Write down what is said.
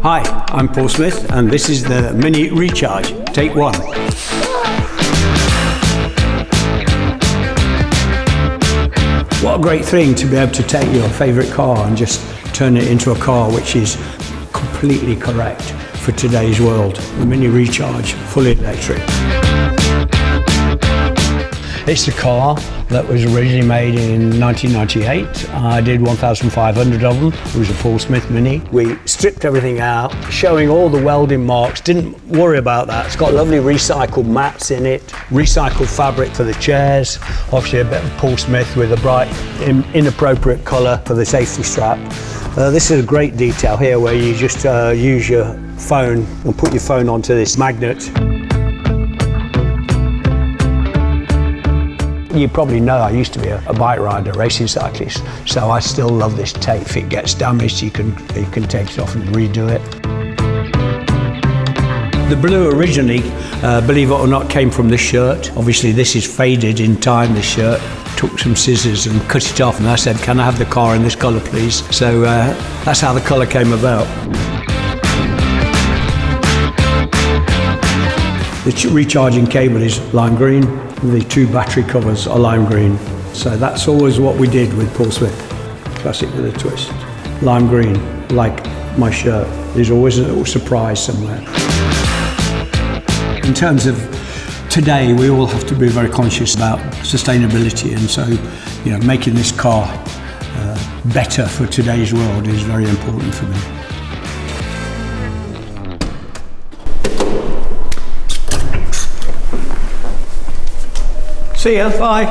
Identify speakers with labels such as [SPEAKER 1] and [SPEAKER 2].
[SPEAKER 1] Hi, I'm Paul Smith and this is the Mini Recharge, take one. What a great thing to be able to take your favourite car and just turn it into a car which is completely correct for today's world. The Mini Recharge, fully electric. It's a car that was originally made in 1998. I did 1,500 of them. It was a Paul Smith Mini. We stripped everything out, showing all the welding marks. Didn't worry about that. It's got lovely recycled mats in it, recycled fabric for the chairs, obviously a bit of Paul Smith with a bright, inappropriate colour for the safety strap. This is a great detail here where you just use your phone and put your phone onto this magnet. You probably know I used to be a bike rider, a racing cyclist, so I still love this tape. If it gets damaged, you can take it off and redo it. The blue originally, believe it or not, came from this shirt. Obviously this is faded in time, this shirt. Took some scissors and cut it off and I said, can I have the car in this colour please? So that's how the colour came about. The recharging cable is lime green, the two battery covers are lime green. So that's always what we did with Paul Smith, classic with a twist. Lime green, like my shirt. There's always a little surprise somewhere. In terms of today, we all have to be very conscious about sustainability, and so making this car better for today's world is very important for me. See ya, bye.